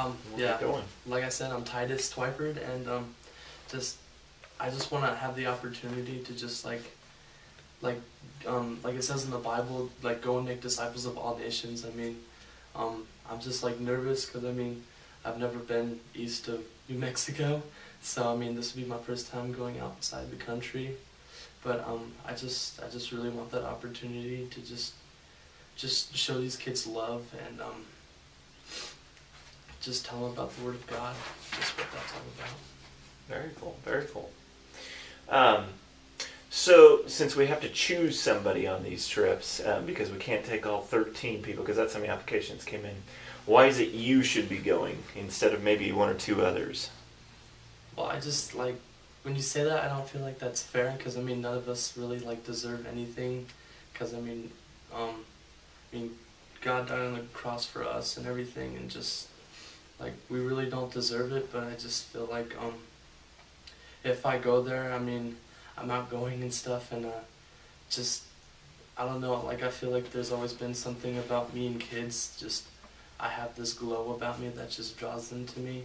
We'll Yeah, get going. like I said, I'm Titus Twyford, and just I just want to have the opportunity to just like like it says in the Bible, like go and make disciples of all nations. I mean, I'm just like nervous because I mean I've never been east of New Mexico, so I mean this would be my first time going outside the country, but I just really want that opportunity to just show these kids love and just tell them about the Word of God, just what that's all about. Very cool. Very cool. So, since we have to choose somebody on these trips, because we can't take all 13 people, because that's how many applications came in, why is it you should be going instead of maybe one or two others? Well, I just like, when you say that, I don't feel like that's fair, because I mean, none of us really like deserve anything, because I mean, God died on the cross for us and everything, and just, like, we really don't deserve it, but I just feel like, if I go there, I mean, I'm outgoing and stuff, and just, I don't know, like I feel like there's always been something about me and kids, just, I have this glow about me that just draws them to me,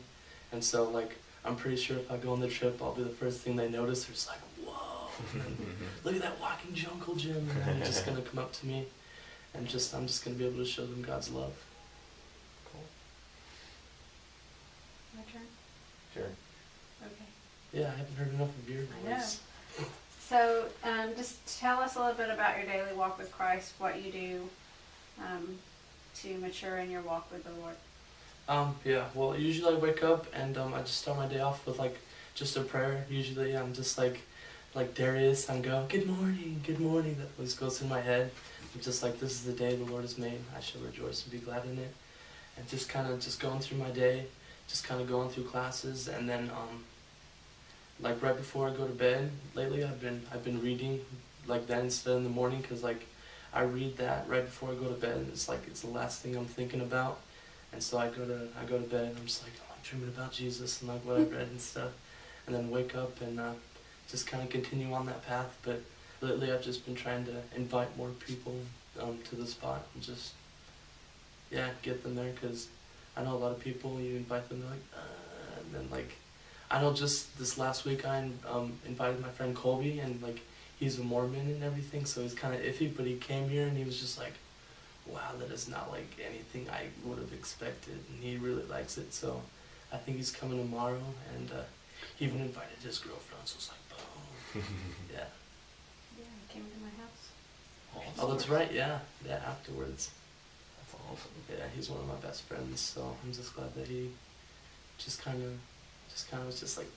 and so like, I'm pretty sure if I go on the trip, I'll be the first thing they notice, they're just like, whoa, and look at that walking jungle gym, and then they're just going to come up to me, and just, I'm just going to be able to show them God's love. Cool. My turn? Sure. Okay. Yeah, I haven't heard enough of your I know. voice. So, just tell us a little bit about your daily walk with Christ, what you do to mature in your walk with the Lord. Yeah, well, usually I wake up and I just start my day off with like just a prayer. Usually I'm just like Darius, I go, good morning, that always goes through my head. I'm just like, this is the day the Lord has made, I shall rejoice and be glad in it. And just kind of just going through my day, just kind of going through classes, and then like right before I go to bed, lately I've been reading like that instead in the morning, because like I read that right before I go to bed, and it's like it's the last thing I'm thinking about. And so I go to bed and I'm just like, oh, I'm dreaming about Jesus and like what I've read and stuff, and then wake up and just kind of continue on that path. But lately I've just been trying to invite more people to the spot and just get them there, because I know a lot of people, you invite them, they're like and then like I know just this last week I invited my friend Colby, and like he's a Mormon and everything, so he's kind of iffy, but he came here and he was just like, wow, that is not like anything I would have expected, and he really likes it, so I think he's coming tomorrow, and he even invited his girlfriend, so it's like, boom. Yeah. Yeah, he came to my house. Awesome. Oh, that's right, yeah, afterwards. That's awesome. Yeah, he's one of my best friends, so I'm just glad that he just kind of was just like,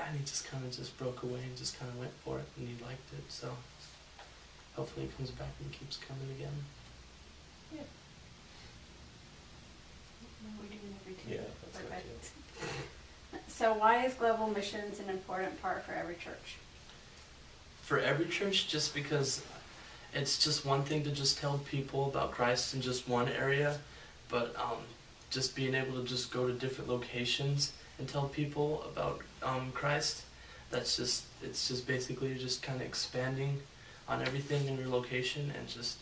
and he just kind of just broke away and just kind of went for it, and he liked it, so hopefully he comes back and keeps coming again. Yeah. We do it every two. Yeah, that's good Perfect. too. So why is global missions an important part for every church? For every church, just because it's just one thing to just tell people about Christ in just one area, but just being able to just go to different locations and tell people about Christ, it's just basically you're just kind of expanding on everything in your location, and just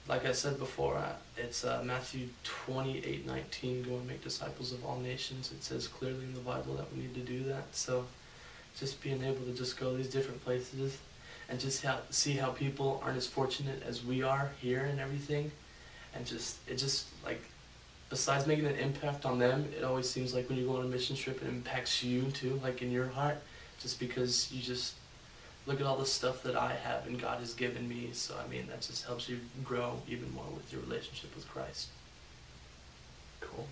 like I said before, it's Matthew 28:19, go and make disciples of all nations. It says clearly in the Bible that we need to do that, so just being able to just go these different places and just see how people aren't as fortunate as we are here and everything, and it just like, besides making an impact on them, it always seems like when you go on a mission trip, it impacts you too, like in your heart, just because you just look at all the stuff that I have and God has given me, so I mean that just helps you grow even more with your relationship with Christ. Cool.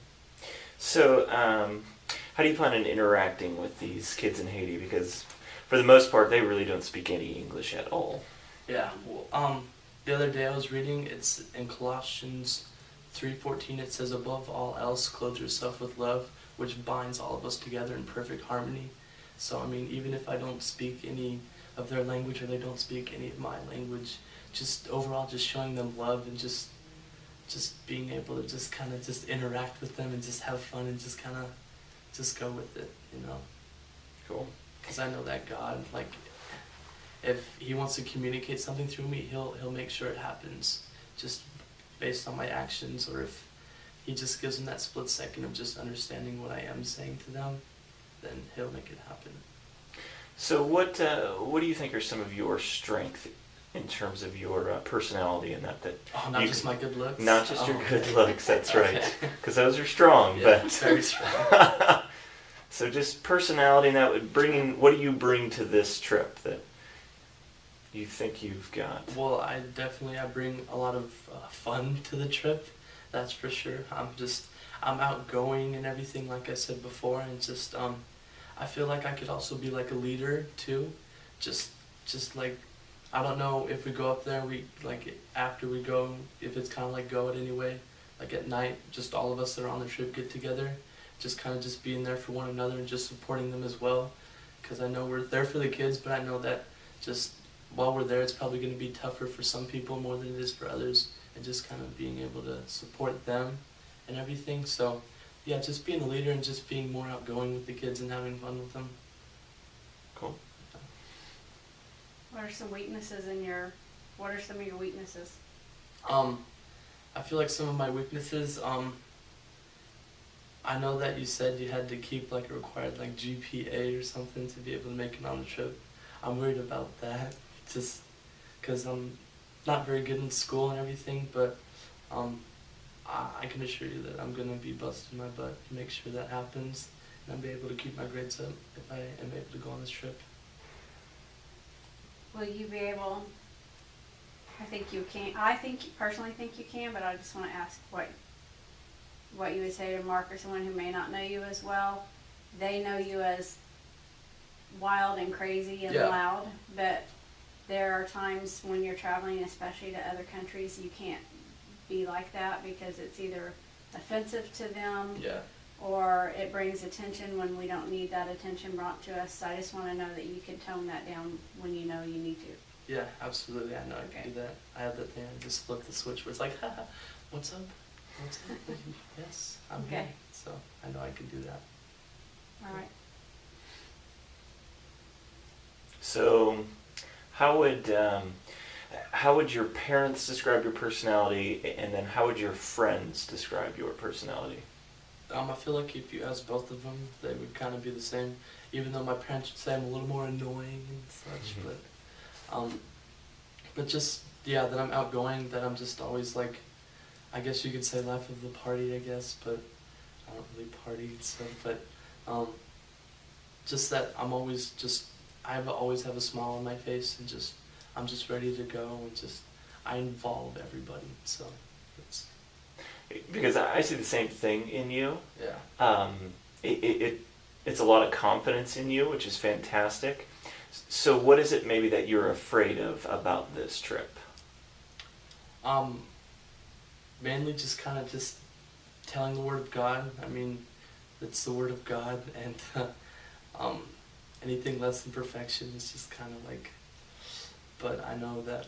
So, how do you plan on interacting with these kids in Haiti? Because for the most part, they really don't speak any English at all. Yeah, well, the other day I was reading, it's in Colossians 3:14, it says, above all else, clothe yourself with love, which binds all of us together in perfect harmony. So, I mean, even if I don't speak any of their language, or they don't speak any of my language, just overall just showing them love, and just being able to just kind of just interact with them and just have fun and just kind of just go with it, you know. Cool. Because I know that God, like, if he wants to communicate something through me, he'll make sure it happens, just based on my actions, or if he just gives them that split second of just understanding what I am saying to them, then he'll make it happen. So what do you think are some of your strengths in terms of your personality and that Oh, not just my good looks? Not just your good looks, that's Okay. right. Because those are strong, Yeah, but very strong. so just personality, and that would what do you bring to this trip that you think you've got? Well, I bring a lot of fun to the trip, that's for sure. I'm outgoing and everything, like I said before, and just I feel like I could also be like a leader too. Just like, I don't know if we go up there, after we go, if it's kind of like go it anyway, like at night, just all of us that are on the trip get together, just kind of just being there for one another and just supporting them as well. Because I know we're there for the kids, but I know that just while we're there, it's probably going to be tougher for some people more than it is for others, and just kind of being able to support them and everything. So yeah, just being a leader and just being more outgoing with the kids and having fun with them. Cool. What are some weaknesses what are some of your weaknesses? I feel like some of my weaknesses, I know that you said you had to keep like a required like GPA or something to be able to make it on the trip. I'm worried about that, just because I'm not very good in school and everything, but I can assure you that I'm going to be busting my butt to make sure that happens, and I'll be able to keep my grades up if I am able to go on this trip. Will you be able? I think you can. I personally think you can, but I just want to ask what you would say to Mark or someone who may not know you as well. They know you as wild and crazy and Yeah. loud, but there are times when you're traveling, especially to other countries, you can't be like that because it's either offensive to them Yeah. or it brings attention when we don't need that attention brought to us. So I just want to know that you can tone that down when you know you need to. Yeah, absolutely. I know I can Okay. do that. I have that thing. I just flip the switch where it's like, haha, what's up? What's up? Yes, I'm Okay. here. So I know I can do that. All right. So how would your parents describe your personality, and then how would your friends describe your personality? I feel like if you ask both of them, they would kind of be the same. Even though my parents would say I'm a little more annoying and such, but just that I'm outgoing, that I'm just always like, I guess you could say life of the party, I guess, but I don't really party, so but just that I'm always always have a smile on my face, and I'm just ready to go, and I involve everybody, so it's. Because I see the same thing in you. Yeah. It's a lot of confidence in you, which is fantastic. So what is it maybe that you're afraid of about this trip? Mainly just kind of just telling the Word of God. I mean, it's the Word of God, and anything less than perfection is just kind of like, but I know that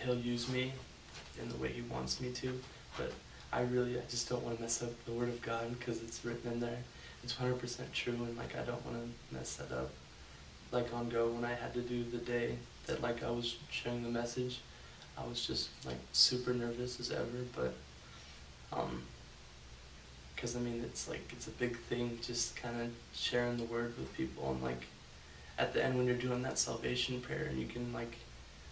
He'll use me in the way He wants me to, but I just don't want to mess up the Word of God because it's written in there. It's 100% true, and like I don't want to mess that up. Like on Go, when I had to do the day that like I was sharing the message, I was just like super nervous as ever, but because I mean it's a big thing, just kind of sharing the Word with people, and like at the end when you're doing that salvation prayer, and you can like,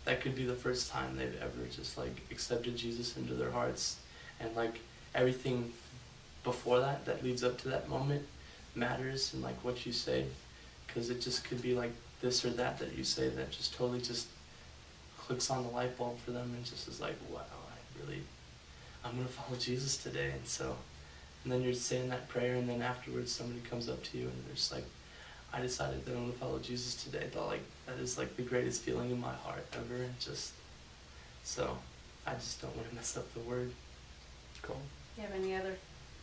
that could be the first time they've ever just like accepted Jesus into their hearts, and like everything before that leads up to that moment matters, and like what you say, because it just could be like this or that you say that just totally just clicks on the light bulb for them, and just is like, wow, I'm gonna follow Jesus today. And then you're saying that prayer, and then afterwards somebody comes up to you and they're just like, I decided that I'm gonna follow Jesus today. That is like the greatest feeling in my heart ever, and so I just don't want to mess up the Word. Cool. Do you have any other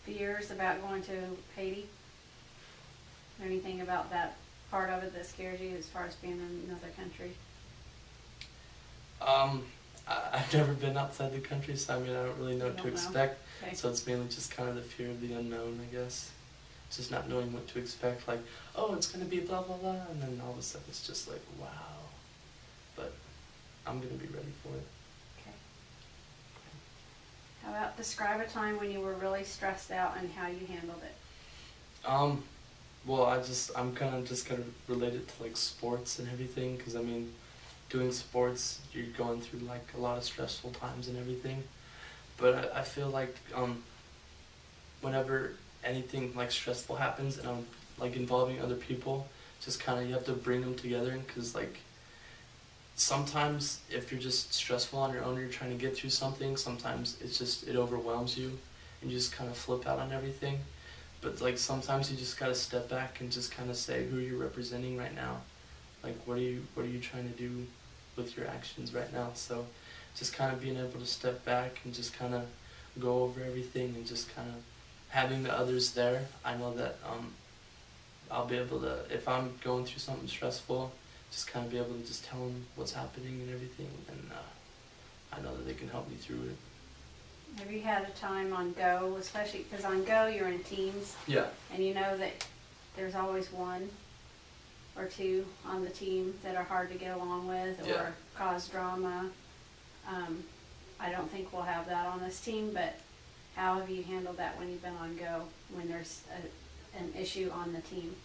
fears about going to Haiti? Or anything about that part of it that scares you as far as being in another country? I've never been outside the country, so I mean I don't really know what to expect. Okay. So it's mainly just kind of the fear of the unknown, I guess. Just not knowing what to expect, like, oh, it's going to be blah, blah, blah, and then all of a sudden it's just like, wow. But I'm going to be ready for it. Okay. How about describe a time when you were really stressed out and how you handled it? Well, I'm kind of just gonna relate it to like sports and everything, because I mean, doing sports, you're going through like a lot of stressful times and everything. But I feel like whenever anything like stressful happens and I'm like involving other people, just kind of you have to bring them together, because like sometimes if you're just stressful on your own, you're trying to get through something, sometimes it overwhelms you and you just kind of flip out on everything. But like sometimes you just gotta step back and just kind of say who you're representing right now. Like what are you trying to do with your actions right now? So just kind of being able to step back and just kind of go over everything and just kind of having the others there. I know that I'll be able to, if I'm going through something stressful, just kind of be able to just tell them what's happening and everything, and I know that they can help me through it. Have you had a time on Go, especially because on Go you're in teams, Yeah. and you know that there's always one or two on the team that are hard to get along with or Yeah. cause drama? I don't think we'll have that on this team, but how have you handled that when you've been on Go, when there's an issue on the team?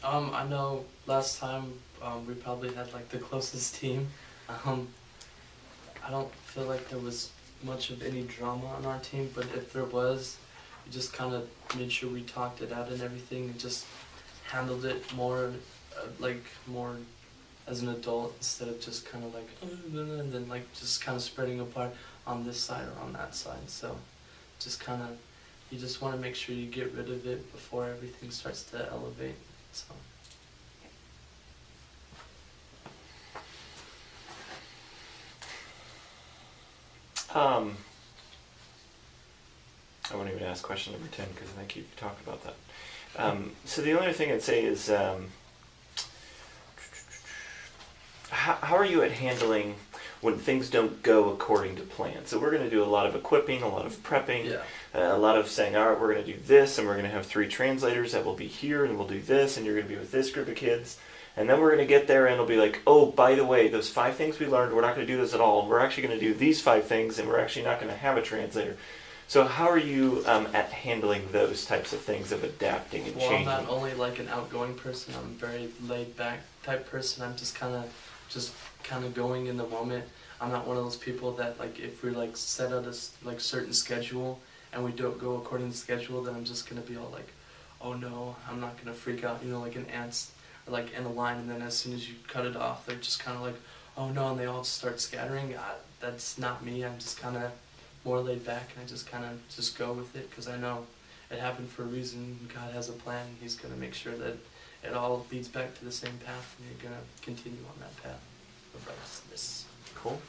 I know last time we probably had like the closest team. I don't feel like there was much of any drama on our team, but if there was, we just kind of made sure we talked it out and everything, and just handled it more more as an adult, instead of just kind of like and then like just kind of spreading apart on this side or on that side. So just kind of, you just want to make sure you get rid of it before everything starts to elevate. So. I won't even ask question number 10 because I think you've talked about that. So the only other thing I'd say is, how are you at handling when things don't go according to plan? So we're going to do a lot of equipping, a lot of prepping, Yeah. a lot of saying, all right, we're going to do this, and we're going to have 3 translators that will be here, and we'll do this, and you're going to be with this group of kids. And then we're going to get there, and it'll be like, oh, by the way, those 5 things we learned, we're not going to do this at all. We're actually going to do these 5 things, and we're actually not going to have a translator. So how are you at handling those types of things, of adapting and changing? Well, I'm not only like an outgoing person, I'm a very laid back type person. I'm just kind of going in the moment. I'm not one of those people that like if we're like set out a like certain schedule and we don't go according to the schedule, then I'm just gonna be all like, oh no, I'm not gonna freak out, like an ants or like in a line, and then as soon as you cut it off, they're just kind of like, oh no, and they all just start scattering. That's not me. I'm just kind of more laid back, and I just kind of just go with it, because I know it happened for a reason. God has a plan, and He's going to make sure that it all leads back to the same path, and you're going to continue on that path of righteousness. Cool.